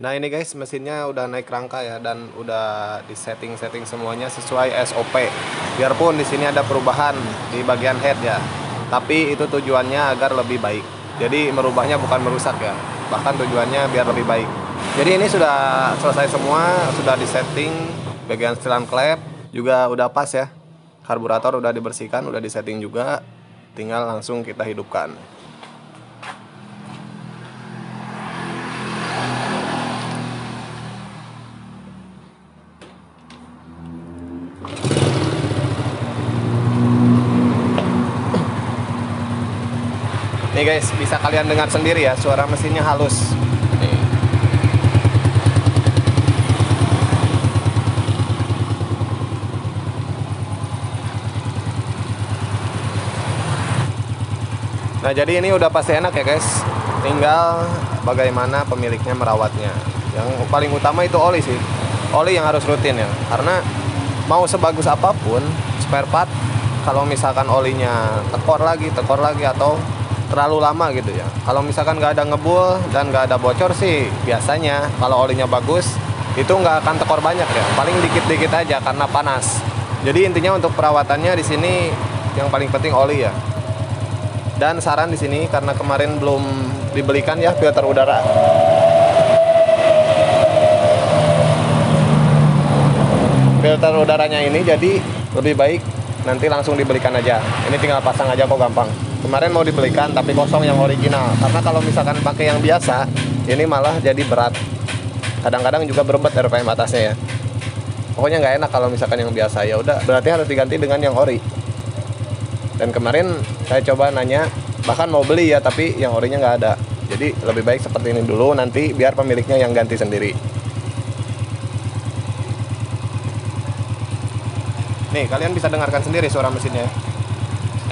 Nah ini guys, mesinnya udah naik rangka ya, dan udah di setting semuanya sesuai SOP. Biarpun di sini ada perubahan di bagian head ya, tapi itu tujuannya agar lebih baik. Jadi merubahnya bukan merusak ya, bahkan tujuannya biar lebih baik. Jadi ini sudah selesai semua, sudah di setting. Bagian setelan klep juga udah pas ya. Karburator udah dibersihkan, udah di setting juga. Tinggal langsung kita hidupkan. Nih guys, bisa kalian dengar sendiri ya, suara mesinnya halus. Nih. Nah jadi ini udah pasti enak ya guys. Tinggal bagaimana pemiliknya merawatnya. Yang paling utama itu oli sih. Oli yang harus rutin ya. Karena mau sebagus apapun spare part, kalau misalkan olinya tekor lagi atau terlalu lama gitu ya, kalau misalkan nggak ada ngebul dan nggak ada bocor sih, biasanya kalau olinya bagus itu nggak akan tekor banyak ya, paling dikit-dikit aja karena panas. Jadi intinya untuk perawatannya di sini yang paling penting oli ya. Dan saran di sini, karena kemarin belum dibelikan ya filter udara, filter udaranya ini, jadi lebih baik nanti langsung dibelikan aja. Ini tinggal pasang aja kok, gampang. Kemarin mau dibelikan tapi kosong yang original, karena kalau misalkan pakai yang biasa ini malah jadi berat, kadang-kadang juga berebet RPM atasnya ya. Pokoknya nggak enak kalau misalkan yang biasa, ya udah berarti harus diganti dengan yang ori. Dan kemarin saya coba nanya, bahkan mau beli ya, tapi yang orinya nggak ada. Jadi lebih baik seperti ini dulu, nanti biar pemiliknya yang ganti sendiri. Nih kalian bisa dengarkan sendiri suara mesinnya,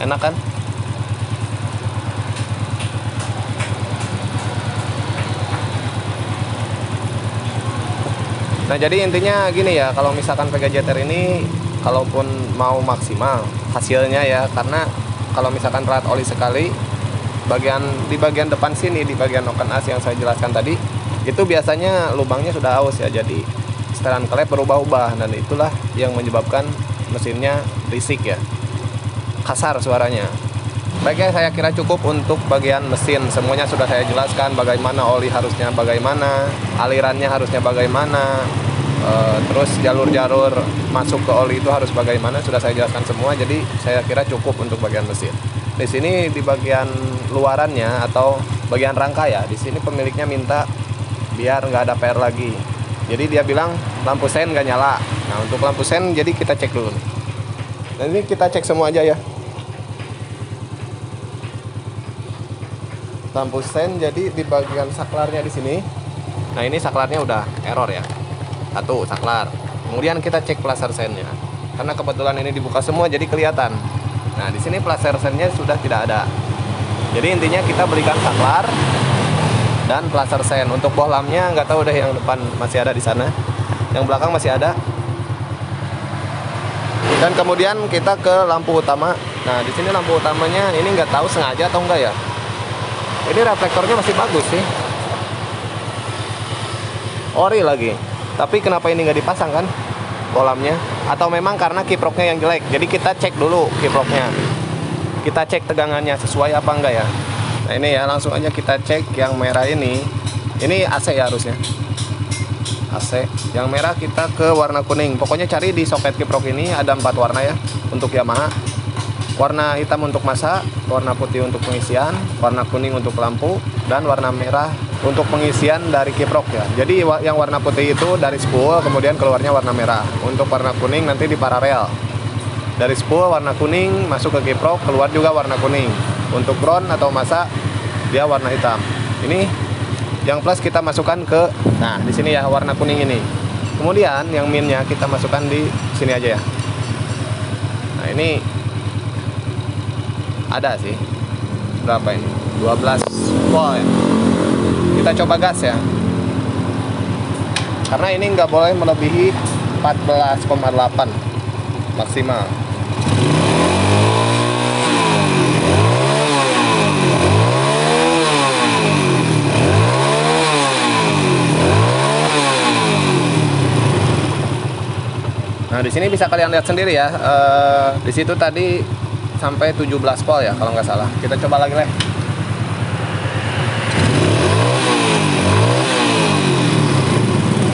enak kan? Nah jadi intinya gini ya, kalau misalkan PGJTR ini kalaupun mau maksimal hasilnya ya, karena kalau misalkan rat oli sekali di bagian depan sini, di bagian noken as yang saya jelaskan tadi, itu biasanya lubangnya sudah aus ya, jadi setelan klep berubah-ubah, dan itulah yang menyebabkan mesinnya risik ya, kasar suaranya. Baiknya saya kira cukup untuk bagian mesin, semuanya sudah saya jelaskan, bagaimana oli harusnya bagaimana, alirannya harusnya bagaimana, terus jalur-jalur masuk ke oli itu harus bagaimana, sudah saya jelaskan semua. Jadi saya kira cukup untuk bagian mesin. Di sini di bagian luarannya atau bagian rangka ya, di sini pemiliknya minta biar nggak ada PR lagi. Jadi dia bilang lampu sen nggak nyala. Nah untuk lampu sen jadi kita cek dulu. Nah ini kita cek semua aja ya. Lampu sen jadi di bagian saklarnya di sini. Nah ini saklarnya udah error ya. Satu saklar. Kemudian kita cek plaster sennya. Karena kebetulan ini dibuka semua jadi kelihatan. Nah di sini plaster sennya sudah tidak ada. Jadi intinya kita belikan saklar dan plaster sen. Untuk bohlamnya nggak tahu deh, yang depan masih ada di sana. Yang belakang masih ada. Dan kemudian kita ke lampu utama. Nah di sini lampu utamanya ini nggak tahu sengaja atau enggak ya. Ini reflektornya masih bagus sih, ori lagi. Tapi kenapa ini nggak dipasang kan bohlamnya? Atau memang karena kiproknya yang jelek? Jadi kita cek dulu kiproknya, kita cek tegangannya sesuai apa enggak ya. Nah ini ya, langsung aja kita cek yang merah ini AC ya harusnya. AC yang merah kita ke warna kuning. Pokoknya cari di soket kiprok ini ada 4 warna ya untuk Yamaha. Warna hitam untuk massa, warna putih untuk pengisian, warna kuning untuk lampu, dan warna merah untuk pengisian dari kiprok ya. Jadi yang warna putih itu dari spool, kemudian keluarnya warna merah. Untuk warna kuning nanti di paralel. Dari spool warna kuning masuk ke kiprok, keluar juga warna kuning. Untuk ground atau massa dia warna hitam. Ini yang plus kita masukkan ke, nah di sini ya warna kuning ini. Kemudian yang minnya kita masukkan di sini aja ya. Nah ini ada sih, berapa ini? 12 volt. Kita coba gas ya, karena ini nggak boleh melebihi 14,8 maksimal. Nah, di sini bisa kalian lihat sendiri ya. Di situ tadi sampai 17 volt ya kalau nggak salah. Kita coba lagi, Leh.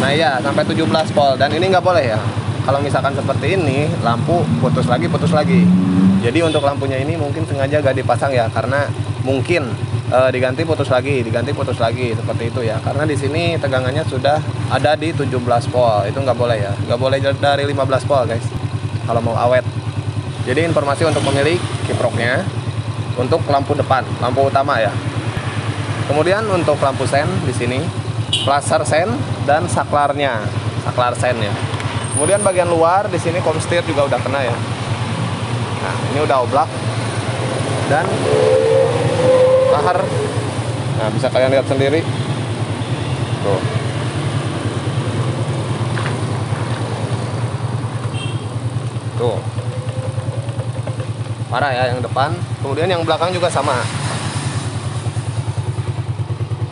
Nah iya, sampai 17 volt, dan ini nggak boleh ya. Kalau misalkan seperti ini, lampu putus lagi. Jadi untuk lampunya ini mungkin sengaja gak dipasang ya, karena mungkin diganti putus lagi seperti itu ya. Karena di sini tegangannya sudah ada di 17 volt, itu nggak boleh ya. Nggak boleh dari 15 volt guys, kalau mau awet. Jadi informasi untuk pemilik kiproknya, untuk lampu depan, lampu utama ya. Kemudian untuk lampu sen di sini, laser sen dan saklar sen ya. Kemudian bagian luar di sini komstir juga udah kena ya. Nah, ini udah oblak dan lahar. Nah, bisa kalian lihat sendiri. Tuh. Tuh. Parah ya yang depan. Kemudian yang belakang juga sama.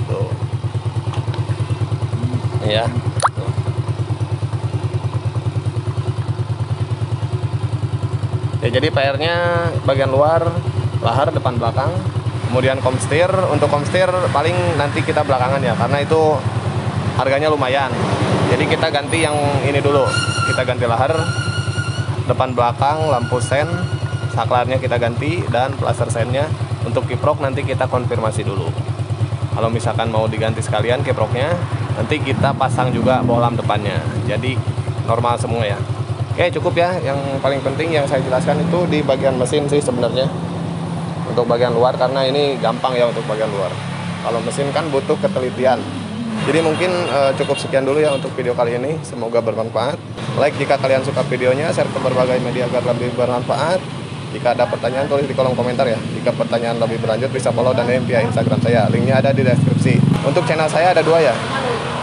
Tuh. Ya. Ya, jadi PR-nya bagian luar, lahar, depan belakang. Kemudian komstir, untuk komstir paling nanti kita belakangan ya, karena itu harganya lumayan. Jadi kita ganti yang ini dulu. Kita ganti lahar, depan belakang, lampu sen, saklarnya kita ganti, dan laser sennya. Untuk kiprok nanti kita konfirmasi dulu. Kalau misalkan mau diganti sekalian kiproknya, nanti kita pasang juga bohlam depannya. Jadi normal semua ya. Oke, cukup ya. Yang paling penting yang saya jelaskan itu di bagian mesin sih sebenarnya. Untuk bagian luar, karena ini gampang ya untuk bagian luar. Kalau mesin kan butuh ketelitian. Jadi mungkin cukup sekian dulu ya untuk video kali ini. Semoga bermanfaat. Like jika kalian suka videonya, share ke berbagai media agar lebih bermanfaat. Jika ada pertanyaan tulis di kolom komentar ya. Jika pertanyaan lebih berlanjut bisa follow dan DM via Instagram saya. Linknya ada di deskripsi. Untuk channel saya ada 2 ya.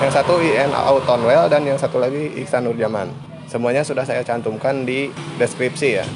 Yang satu IN Autonwell dan yang satu lagi Iksan Nurjaman. Semuanya sudah saya cantumkan di deskripsi ya.